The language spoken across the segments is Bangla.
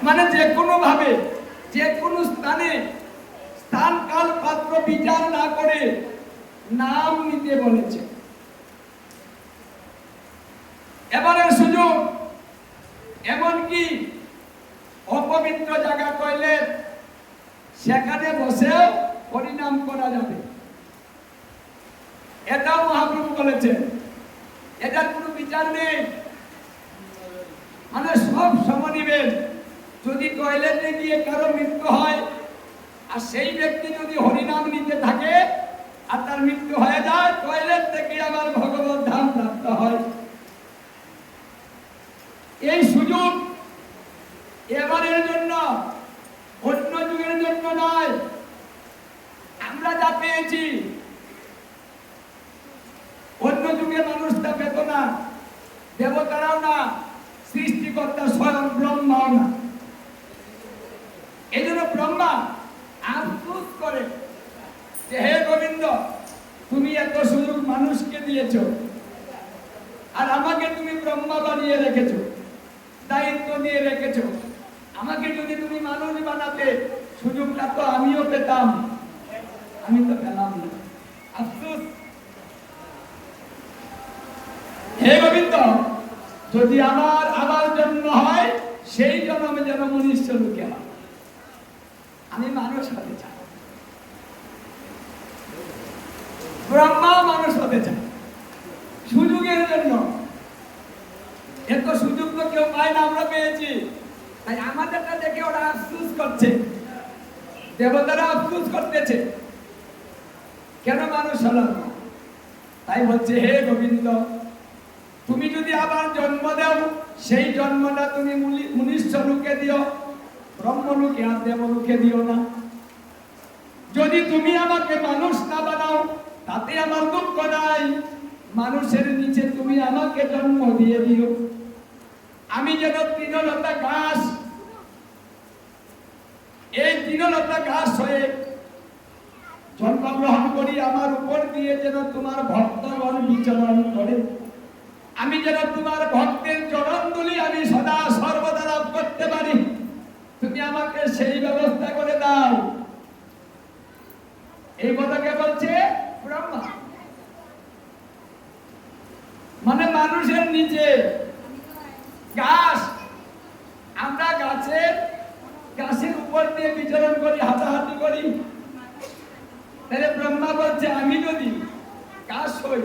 মানে যে কোনো ভাবে যে কোনো স্থানে স্থান কাল পাত্র বিচার না করে নাম নিতে বলেছে। এবারের সুযোগ, এমনকি অপবিত্র জায়গা টয়লেট সেখানে বসেও হরিনাম করা যাবে, এটাও মহাপ্রভু বলেছেন। এটার কোনো বিচার নেই, মানে সব সমনিবেন। যদি টয়লেটে গিয়ে কারো মৃত্যু হয় আর সেই ব্যক্তি যদি হরিনাম নিতে থাকে আর তার মৃত্যু হয়ে যায়, টয়লেট থেকে আবার ভগবত ধাম প্রাপ্ত হয়। এই সুযোগ এবারের জন্য, অন্য যুগের জন্য নয়। আমরা যা পেয়েছি অন্য যুগে মানুষ তা পেত না, দেবতারাও না, সৃষ্টিকর্তা স্বয়ং ব্রহ্মাও না। এই জন্য ব্রহ্মা আফসোস করে যে হে গোবিন্দ, তুমি এত সুযোগ মানুষকে দিয়েছ আর আমাকে তুমি ব্রহ্মা বানিয়ে রেখেছ, দায়িত্ব দিয়ে রেখেছ। আমাকে যদি তুমি মানুষ বানাতে, সুযোগটা তো আমিও পেতাম, আমি তো পেলাম না। আফসোস। হে গোবিন্দ, যদি আমার আবার জন্ম হয়, সেই জন্মে যেন মনুষ্য লোকে হয়, আমি মানুষ হতে চাই। ব্রহ্মা মানুষ হতে চাই সুযোগের জন্য। এত সুযোগ তো কেউ পায় না, আমরা পেয়েছি। তাই আমাদেরটা দেখে ওরা আফসোস করছে, দেবতারা আফসোস করতেছে কেন মানুষ হলো না। তাই বলছে হে গোবিন্দ, তুমি যদি আবার জন্ম দাও, সেই জন্মটা তুমি মনুষ্য লোকে দিও, ব্রহ্মলোকে আর দেবলোকে দিও না। যদি তুমি আমাকে মানুষ না বানাও, তাতে আমার দুঃখ নাই। মানুষের নিচে তুমি আমাকে জন্ম দিয়ে দিও, আমি যেন তৃণলতা ঘাস, এই তৃণলতা ঘাস হয়ে জন্মগ্রহণ করি। আমার উপর দিয়ে যেন তোমার ভক্তগণ বিচরণ করে, আমি যেন তোমার ভক্তের চরণধুলি আমি সদা সর্বদা লাভ করতে পারি। তুমি আমাকে সেই ব্যবস্থা করে দাও। এই কথাকে বলছে ব্রহ্মা। মানে মানুষের নিচে ঘাস, আমরা গাছের উপর দিয়ে বিচরণ করি, হাঁটাহাঁটি করি। তাহলে ব্রহ্মা বলছে আমি যদি ঘাস হই,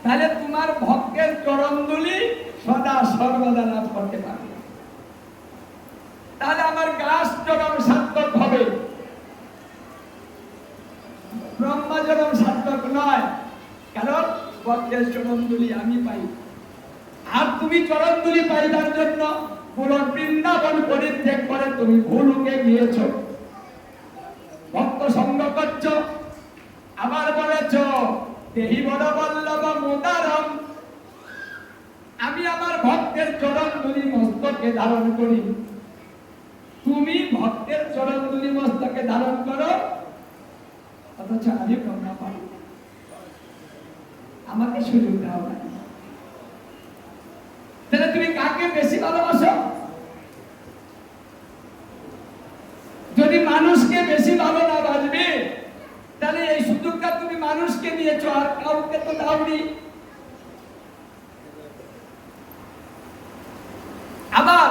তাহলে তোমার ভক্তের চরণধুলি সদা সর্বদা লাভ করতে পারবে। তাহলে আমার গাছ জনম সার্থক হবে, ব্রহ্মা জনম সার্থক নয়। কারণ ভক্তের চরণধুলি আমি পাই, আর তুমি চরণধুলি পাইবার জন্য পুরো বৃন্দাবন পরিত্যাগ করে তুমি ভুলুকে গিয়েছ, ভক্ত সঙ্গ করছ। আবার বলেছ দেহি বড় বল্লভ মুদারম, আমি আমার ভক্তের চরণধুলি মস্তকে ধারণ করি। তুমি ভক্তের চরণধুলি মস্তকে ধারণ করো, অথচ আমি ব্রহ্মা পাই, আমাকে সুযোগ দাও না। তাহলে তুমি কাকে বেশি ভালোবাসো? যদি মানুষকে বেশি ভালো না বাসবে, তাহলে এই সুযোগটা তুমি মানুষকে দিয়েছো আর কাউকে তো দাওনি। আবার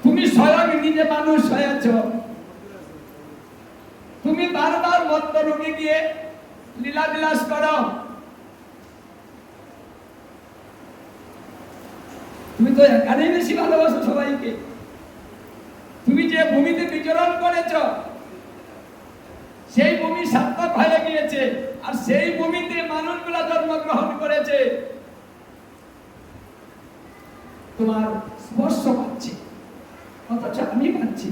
তুমি স্বয়ং নিজে মানুষ হয়েছ, তুমি বারবার মত্ত রোগে গিয়ে লীলা বিলাস করো। তুমি তো এখানেই বেশি ভালোবাসো সবাইকে। তুমি যে ভূমিতে বিচরণ করেছ, সেই ভূমি সার্থক হয়ে গিয়েছে, আর সেই ভূমিতে মানুষগুলা জন্মগ্রহণ করেছে। তোমার স্পর্শ পাচ্ছে, অথচ আমি পাচ্ছি।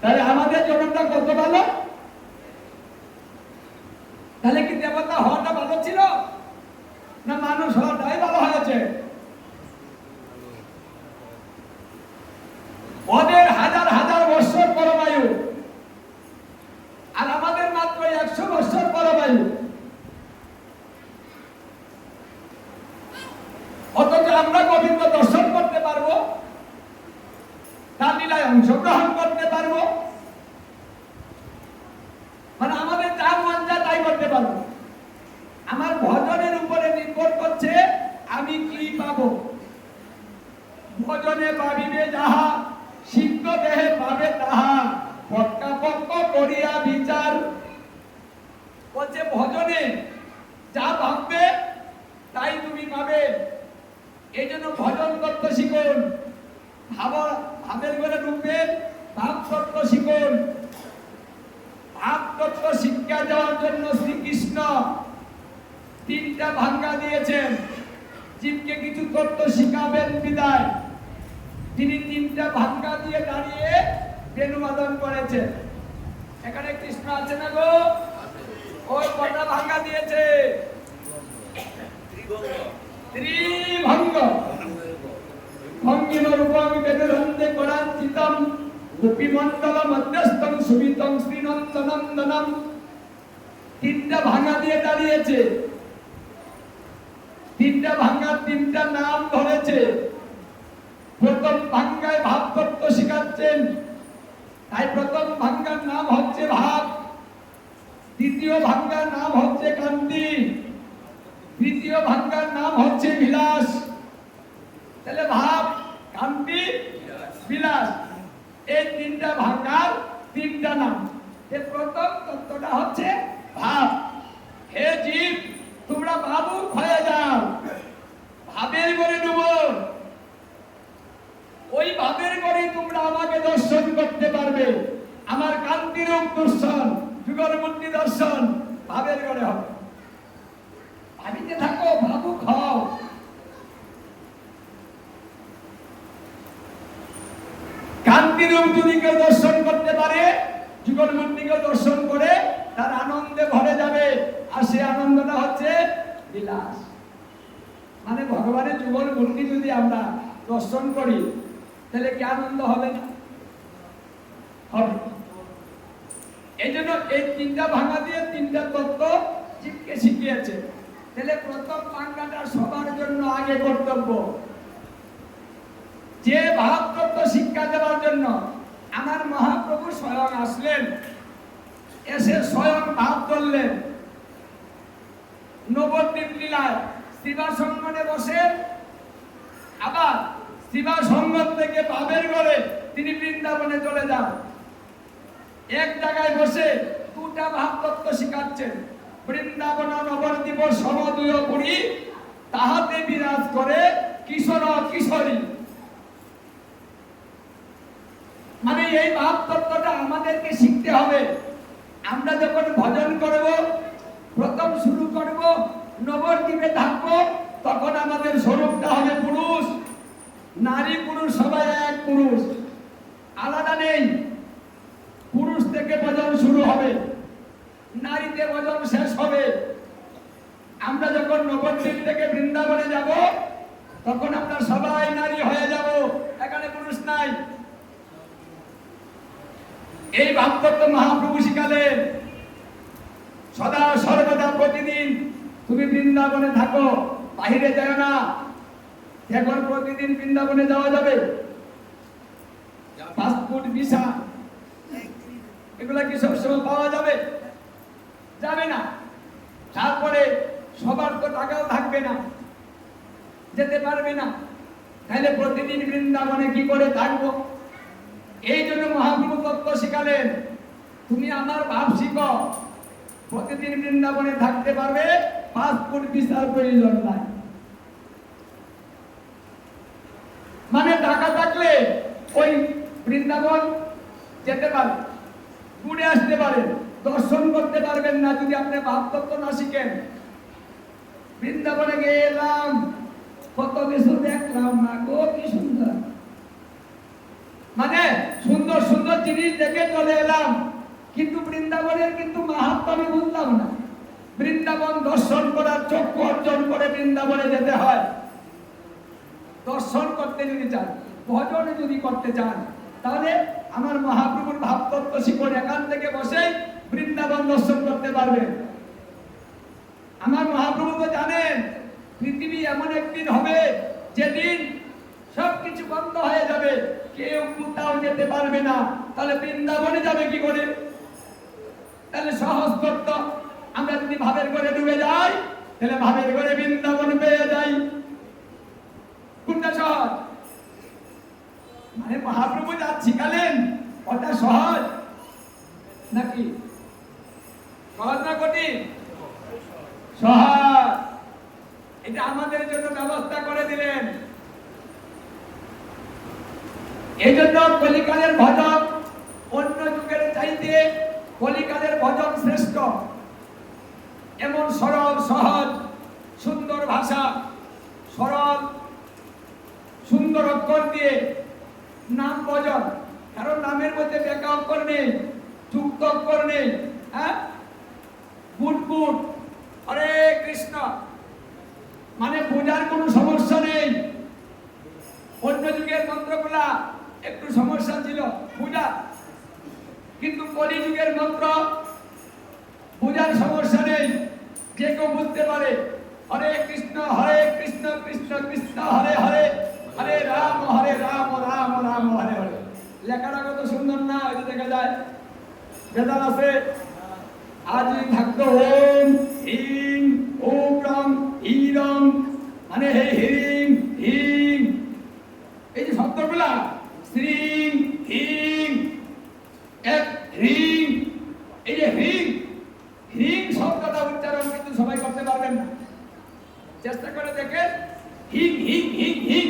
তাহলে আমাদের জন্মটা কত ভালো? তাহলে কি দেবতা হওয়াটা ভালো ছিল না মানুষ হওয়াটাই ভালো হয়েছে? ওদের হাজার হাজার বছর পরমায়ু, আর আমাদের মাত্র 100 বছর পরমায়ু। অথচ আমরা গোবিন্দ দর্শন করতে পারবো, তার লীলায় অংশগ্রহণ করতে পারবো, মানে আমাদের যা মন যা তাই করতে পারবো। আমার ভজনের উপরে নির্ভর করছে আমি কি পাবো। ভজনে পাবিবে যাহা, সিদ্ধ দেহে পাবে তাহা, পক্কা পক্ক করিয়া বিচার। বলছে ভজনে যা ভাববে তাই তুমি পাবে। এই জন্য ভজন তত্ত্ব শিখুন, ভাবের ঘরে ঢুকবেন, ভাব তত্ত্ব শিখুন। ভাব তত্ত্ব শিক্ষা দেওয়ার জন্য শ্রীকৃষ্ণ তিনটা ভাঙ্গা দিয়েছেন। জীবকে কিছু তত্ত্ব শিখাবেন বিদায় তিনি তিনটা ভাঙ্গা দিয়ে দাঁড়িয়ে বেণুবাদন করেছেন। এখানে কৃষ্ণ আছে না গো? ওই কটা ভাঙ্গা দিয়েছে? ত্রিভঙ্গ। ভঙ্গিম রূপং বেদরন্দে করাঞ্চিতম, গোপীমণ্ডল মধ্যস্থং সুবিতং শ্রীনন্দনন্দনম। তিনটা ভাঙ্গা দিয়ে দাঁড়িয়েছে। তিনটা ভাঙ্গার তিনটা নাম ধরেছে। প্রথম ভাঙ্গায় ভাব তত্ত্ব শিখাচ্ছেন, তাই প্রথম ভাঙ্গার নাম হচ্ছে ভাব। দ্বিতীয় ভাঙ্গার নাম হচ্ছে কান্তি, তৃতীয় ভাঙ্গার নাম হচ্ছে বিলাস। তাহলে ভাব, কান্তি, বিলাস, এই তিনটা ভাঙ্গার তিনটা নাম। এই প্রথম তত্ত্বটা হচ্ছে ভাব। হে জীব, তোমরা ভাবুক হয়ে যাও, ভাবের করে ডুবো। ওই ভাবের করে তোমরা আমাকে দর্শন করতে পারবে। আমার কান্তিরূপ দর্শন, যুগলমূর্তি দর্শন ভাবের করে হবে। ভাবিতে থাকো, ভাবুক হও। কান্তিরূপ যদি কেউ দর্শন করতে পারে, যুগলমূর্তিকে দর্শন করে তার আনন্দে ভরে যাবে। আর সে আনন্দটা হচ্ছে বিলাস। মানে ভগবানের যুগলমূর্তি যদি আমরা দর্শন করি তাহলে কি আনন্দ হবে না? হবে। এই জন্য এই তিনটা ভাঙা দিয়ে তিনটা তত্ত্ব জীবকে শিখিয়েছে। তাহলে প্রথম ভাঙ্গাটা সবার জন্য আগে কর্তব্য। যে ভাব তত্ত্ব শিক্ষা দেওয়ার জন্য আমার মহাপ্রভু স্বয়ং আসলেন, এসে স্বয়ং ভাব ধরলেন। নবদ্বীপ লীলায় শিবাসঙ্গনে বসে, আবার শিবাসঙ্গন থেকে ভাবের ঘরে তিনি বৃন্দাবনে চলে যান। এক জায়গায় বসে দুটা ভাব তত্ত্ব শিখাচ্ছেন। বৃন্দাবন নবদ্বীপ সমদুয় পুরী, তাহাতে বিরাজ করে কিশোর কিশোরী। মানে এই ভাব তত্ত্বটা আমাদেরকে শিখতে হবে। আমরা যখন ভজন করব, প্রথম শুরু করব, নবদ্বীপে থাকবো, তখন আমাদের স্বরূপটা হবে পুরুষ। নারী পুরুষ সবাই এক পুরুষ, আলাদা নেই। পুরুষ থেকে ভজন শুরু হবে, নারীতে ভজন শেষ হবে। আমরা যখন নবদ্বীপ থেকে বৃন্দাবনে যাব, তখন আমরা সবাই নারী হয়ে যাব, এখানে পুরুষ নাই। এই ভাবতত্ত্ব মহাপ্রভু শিখালেন। সদা সর্বদা প্রতিদিন তুমি বৃন্দাবনে থাকো, বাহিরে যায় না। এখন প্রতিদিন বৃন্দাবনে যাওয়া যাবে? পাসপোর্ট, ভিসা এগুলা কি সবসময় পাওয়া যাবে? যাবে না। তারপরে সবার তো টাকাও থাকবে না, যেতে পারবে না। তাহলে প্রতিদিন বৃন্দাবনে কি করে থাকবো? এই জন্য মহাপ্রভু তত্ত্ব শিখালেন, তুমি আমার ভাব শিখো, প্রতিদিন বৃন্দাবনে থাকতে পারবে, পাসপোর্ট ভিসার প্রয়োজন নাই। মানে টাকা থাকলে ওই বৃন্দাবন যেতে পারে, ঘুরে আসতে পারেন, দর্শন করতে পারবেন না যদি আপনি ভাব তত্ত্ব না শিখেন। বৃন্দাবনে গেলাম, কত কিছু দেখলাম, না গো কি সুন্দর, মানে সুন্দর সুন্দর জিনিস দেখে চলে এলাম, কিন্তু বৃন্দাবনের কিন্তু মাহাত্ম্য আমি বুঝলাম না। বৃন্দাবন দর্শন করার চক্ষু অর্জন করে বৃন্দাবনে যেতে হয়। দর্শন করতে যদি চান, ভজন যদি করতে চান, তাহলে আমার মহাপ্রভুর ভাবতত্ত্ব শিখুন। এখান থেকে বসে বৃন্দাবন দর্শন করতে পারবেন। আমার মহাপ্রভু তো জানেন পৃথিবী এমন একদিন হবে যে বন্ধ হয়ে যাবে, কেউ কোথাও যেতে পারবে না। তাহলে বৃন্দাবনে যাবে কি করে? তাহলে সহজ তত্ত্ব, আমরা যদি ভাবের ঘরে ডুবে যাই তাহলে ভাবের ঘরে বৃন্দাবন পেয়ে যাই। কোনটা সহজ? মানে মহাপ্রভু যা শিখালেন ওটা সহজ নাকি? সহজ না কঠিন? সহজ। এটা আমাদের জন্য ব্যবস্থা করে দিলেন। এই জন্য কলিকালের ভজন অন্য যুগের চাইতে কলিকালের ভজন শ্রেষ্ঠ। এমন সরল সহজ সুন্দর ভাষা, সরল সুন্দর অক্ষর দিয়ে নাম ভজন। কারণ নামের মধ্যে বেকা অক্ষর নেই, যুক্ত অক্ষর নেই। হ্যাঁ, গুট গুট হরে কৃষ্ণ মানে বোঝার কোনো সমস্যা নেই। অন্য যুগের মন্ত্রগুলা একটু সমস্যা ছিল পূজা, কিন্তু কলি যুগের মন্ত্র পূজার সমস্যা নেই, যে কেউ বুঝতে পারে। হরে কৃষ্ণ কৃষ্ণ কৃষ্ণ হরে হরে, হরে রাম রাম রাম হরে হরে। লেখাটা কত সুন্দর না? ওই যে দেখা যায় বেদান আছে, আজ থাকতো ওম হিং ওম রং হিরং, মানে হে হিরিং হিং, এই যে শব্দগুলা শ্রীং হিং এক হ্রিং, এই যে হ্রিং হ্রিং শব্দটা উচ্চারণ কিন্তু সবাই করতে পারবেন না। চেষ্টা করে দেখেন, হিং হিং হিং হিং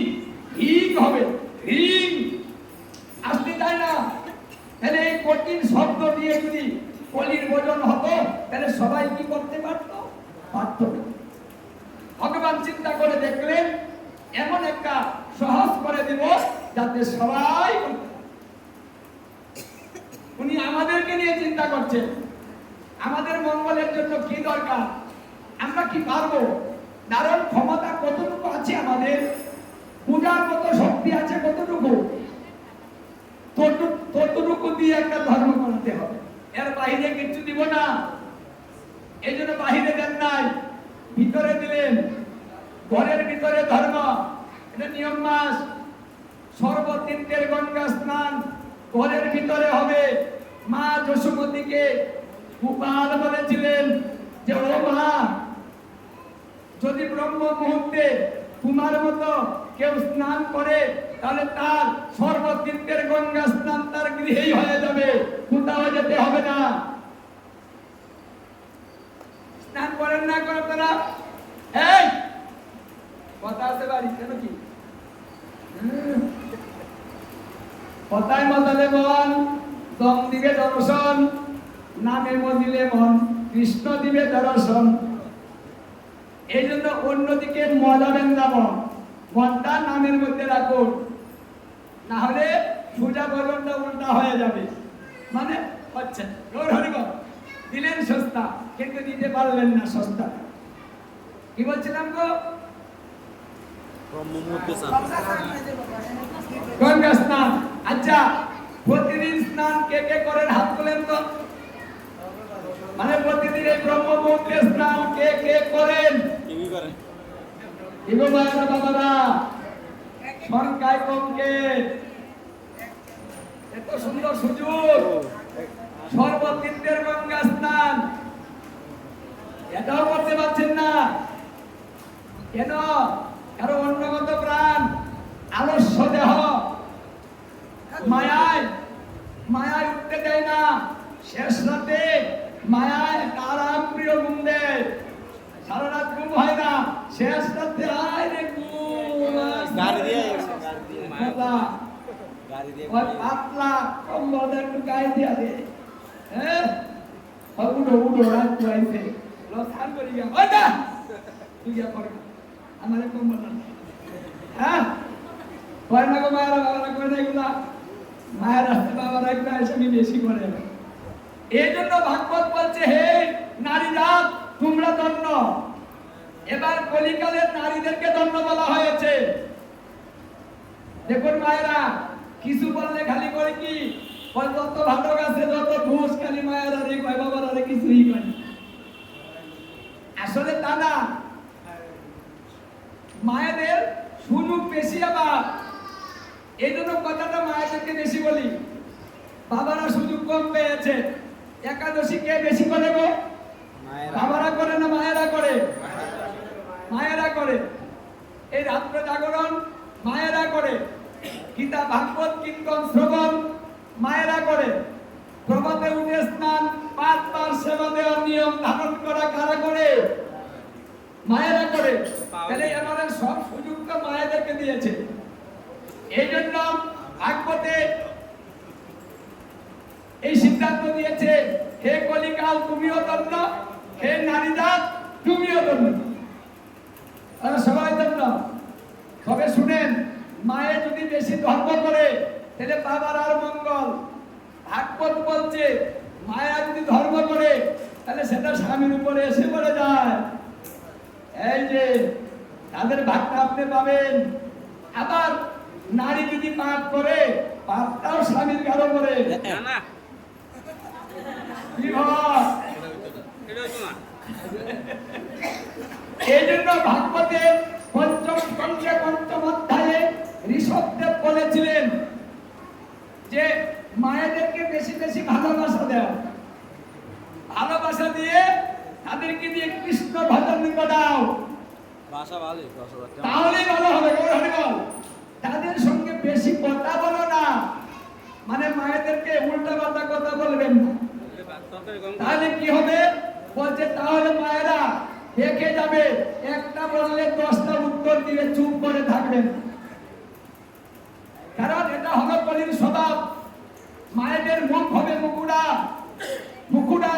হিং হবে, হ্রিং আসতে চায় না। তাহলে এই কঠিন শব্দ দিয়ে যদি কলির ভজন হতো তাহলে সবাই কি করতে পারতো? পারত না। ভগবান চিন্তা করে দেখলেন এমন একটা সহজ করে দিব যাতে সবাই, উনি আমাদেরকে নিয়ে চিন্তা করছেন, আমাদের মঙ্গলের জন্য কি দরকার, আমরা কি পারবো, দারুণ ক্ষমতা কতটুকু আছে আমাদের, পূজার মতো শক্তি আছে কতটুকু, ততটুকু দিয়ে একটা ধর্ম করতে হবে। এর বাহিরে কিছু দিব না। এই জন্য বাহিরে দেন নাই, ভিতরে দিলেন। ঘরের ভিতরে ধর্ম, এটা নিয়ম মাস। সর্বতীর্থের গঙ্গা স্নান ঘরের ভিতরে হবে। মা যশোমতীকে গোপাল বলেছিলেন যে ও মা, যদি ব্রহ্ম মুহূর্তে তোমার মতো কেউ স্নান করে তাহলে তার সর্বতীর্থের গঙ্গা স্নান তার গৃহেই হয়ে যাবে, কোথাও যেতে হবে না। স্নান করেন না করে তারা, এই কথা আছে বাড়ি কেন কি কথায় মাতালে মন, দম দিবে দর্শন, নামে মজিলে মন, কৃষ্ণ দিবে দর্শন। এই জন্য অন্যদিকে মজাবেন না, মনটা নামের মধ্যে রাখুন, না হলে পূজা ভজনটা উল্টা হয়ে যাবে। মানে হচ্ছে গৌর হরিবল দিলেন সস্তা, কিন্তু দিতে পারলেন না সস্তা। কি বলছিলাম গো? গঙ্গা স্নান। আচ্ছা, প্রতিদিন স্নান কে কে করেন হাত তোলেন তো। মানে প্রতিদিন এই ব্রহ্ম মুহূর্তে স্নান কে কে করেন? বাবারা সরকার কমকে এত সুন্দর সুযোগ, সর্বতীর্থের গঙ্গা স্নান, এটাও করতে পারছেন না কেন? কারণ অন্যগত প্রাণ, আলস্য দেহ মায়ায় উঠতে দেয় না। শেষ রাতে মায়ায় আরাম প্রিয় ঘুম দেয়, সারা রাত ঘুম হয় না। শেষ রাতে আয় রে ঘুম, পাতলা কম্বল একটু গায়ে দিয়া দে, হ্যাঁ উঠো রাত চাইছে স্নান করি গিয়া তুই গিয়া করে আমার কম্বল না, হ্যাঁ কয় না গো মায়েরা বাবারা কয় না এগুলা, মায়ের আসতে বাবারা একটু এসে বেশি করে। এই জন্য ভাগবত বলছে হে নারী জাত তোমরা ধন্য। এবার কলিকালের নারীদেরকে ধন্য বলা হয়েছে। দেখুন মায়েরা, কিছু বললে খালি করে কি যত ভালো গাছে যত ঘুষ, খালি মায়েরা রে কয় বাবারা রে কিছুই কয়। আসলে তা না, মায়েদের সুযোগ বেশি। আবার এই জন্য কথাটা মায়েদেরকে বেশি বলি। বাবারা সুযোগ কম পেয়েছে, একাদশী কে বেশি করে গো? বাবারা করে না মায়েরা করে? মায়েরা করে। এই রাত্র জাগরণ মায়েরা করে, গীতা ভাগবত কীর্তন শ্রবণ মায়েরা করে, প্রভাতে উঠে স্নান 5 বার সেবা দেওয়ার নিয়ম ধারণ করা কারা করে? মায়েরা করে। তাহলে আমাদের সব সুযোগ তো মায়েদেরকে দিয়েছে। এই জন্য ভাগবতে এই সিদ্ধান্ত দিয়েছে, হে কলিকাল তুমিও ধন্য, হে নারীজাত তুমিও ধন্য। সবাই ধন্য। তবে শুনেন, মায়ে যদি বেশি ধর্ম করে তাহলে বাবার আর মঙ্গল। ভাগবত বলছে মায়া যদি ধর্ম করে তাহলে সেটা স্বামীর উপরে এসে পড়ে যায়। এই যে তাদের ভাগটা আপনি পাবেন। আবার নারী যদি পাপ করে, পাপটাও স্বামীর গাঢ় করে। এই জন্য ভাগবতের পঞ্চম খণ্ডে ৫ম অধ্যায়ে ঋষভদেব বলেছিলেন যে মায়েদেরকে বেশি বেশি ভালোবাসা দেওয়া, ভালোবাসা দিয়ে তাদেরকে দিয়ে কৃষ্ণ ভজন দাও, তাহলেই ভালো হবে। তাদের সঙ্গে বেশি কথা বলো না, মানে মায়েদেরকে উল্টা পাল্টা কথা বলবেন না। তাহলে কি হবে? বলছে তাহলে মায়েরা দেখে যাবে, একটা বললে 10টা উত্তর দিলে চুপ করে থাকবেন। কারণ এটা হলো কলির স্বভাব। মায়েদের মুখ হবে মুকুড়া, মুকুড়া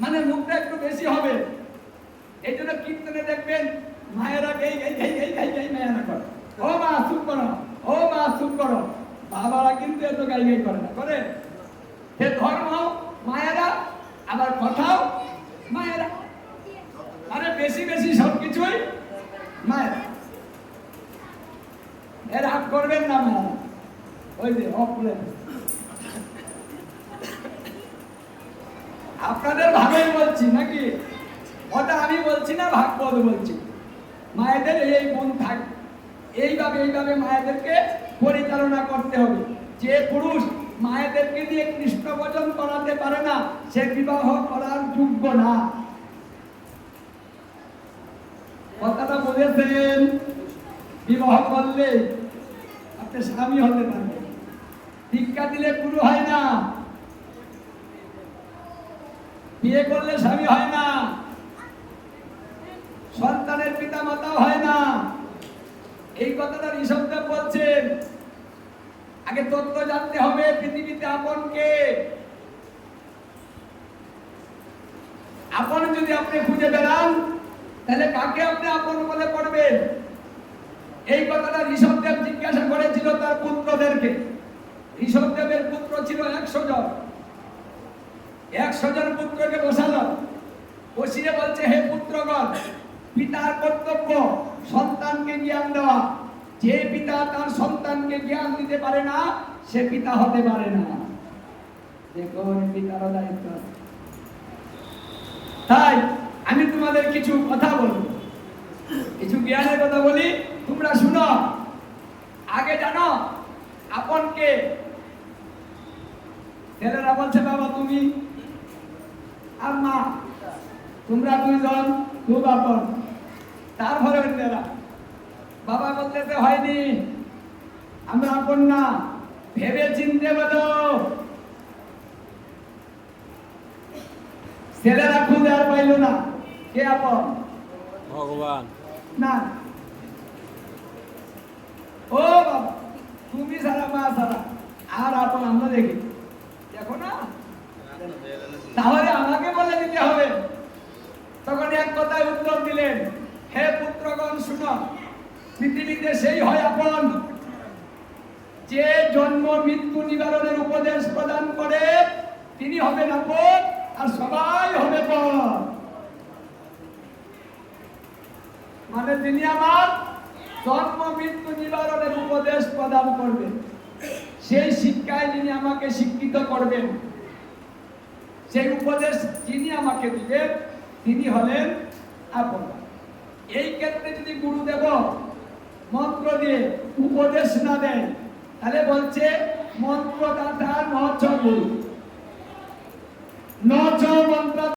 মানে মুখটা একটু বেশি হবে। এই জন্য কীর্তনে দেখবেন মায়েরা গেই গেই গেই গেই গেই গেই মায়েরা করে, ও মা চুপ করো, ও মা চুপ করো। বাবারা কিন্তু এত গাই গাই করে না, করে। সে ধর্ম মায়েরা, আবার কথাও মায়েরা, মানে বেশি বেশি সবকিছুই মায়েরা। এর রাগ করবেন না মায়েরা, ওই যে অপরে আপনাদের ভাবেই বলছি নাকি? ওটা আমি বলছি না, ভাগবত বলছি। মায়েদের এই গুণ থাক, এইভাবে এইভাবে মায়েদেরকে পরিচালনা করতে হবে। যে পুরুষ মায়েদেরকে দিয়ে কৃষ্ণ ভজন করাতে পারে না, সে বিবাহ করার যোগ্য না। কথাটা বলেছেন। বিবাহ করলে আপনি স্বামী হতে পারবেন, ভিক্ষা দিলে গুরু হয় না, বিয়ে করলে স্বামী হয় না, সন্তানের পিতা মাতাও হয় না। এই কথাটা ঋষভদেব বলছেন। আগে তত্ত্ব জানতে হবে পৃথিবীতে আপন কে। আপন যদি আপনি খুঁজে বেড়ান তাহলে কাকে আপনি আপন বলে পড়বেন? এই কথাটা ঋষভদেব জিজ্ঞাসা করেছিল তার পুত্রদেরকে। ঋষভদেবের পুত্র ছিল 100 জন। 100 জন পুত্রকে বসালো, বসিয়ে বলছে, হে পুত্রগণ, পিতার কর্তব্য সন্তানকে জ্ঞান দেওয়া। যে পিতা তার সন্তানকে জ্ঞান দিতে পারে না, সে পিতা হতে পারে না। দেখুন, পিতারও দায়িত্ব। তাই আমি তোমাদের কিছু কথা বলবো, কিছু জ্ঞানের কথা বলি, তোমরা শুনো। আগে জানো আপন কে? ছেলেরা বলছে বাবা তুমি, আর মা, তোমরা দুইজন খুব আপন। তারপরে অন্যেরা, বাবা বলতেছে হয়নি, আমরা আপন না, ভেবে চিনতে বলো। ছেলেরা খুঁজে আর পাইল না কে আপন, ভগবান না। ও বাবা, তুমি সারা মা সারা আর আপন আমরা দেখি, দেখো না। তাহলে আমাকে বলে দিতে হবে। তখন এক কথায় উত্তর দিলেন, হে পুত্রগণ শুনো, পৃথিবীতে সেই হয় আপন যে জন্ম মৃত্যু নিবারণের উপদেশ প্রদান করে, তিনি হবেন আপন, আর সবাই হবে পর। মানে তিনি আমার জন্ম মৃত্যু নিবারণের উপদেশ প্রদান করবেন, সেই শিক্ষায় যিনি আমাকে শিক্ষিত করবেন, সেই উপদেশ যিনি আমাকে দিবেন, তিনি হলেন আপন। এই ক্ষেত্রে যদি গুরুদেব মন্ত্র দিয়ে উপদেশ না দেয়, তাহলে বলছে মন্ত্রদাতার মহৎ গুরু।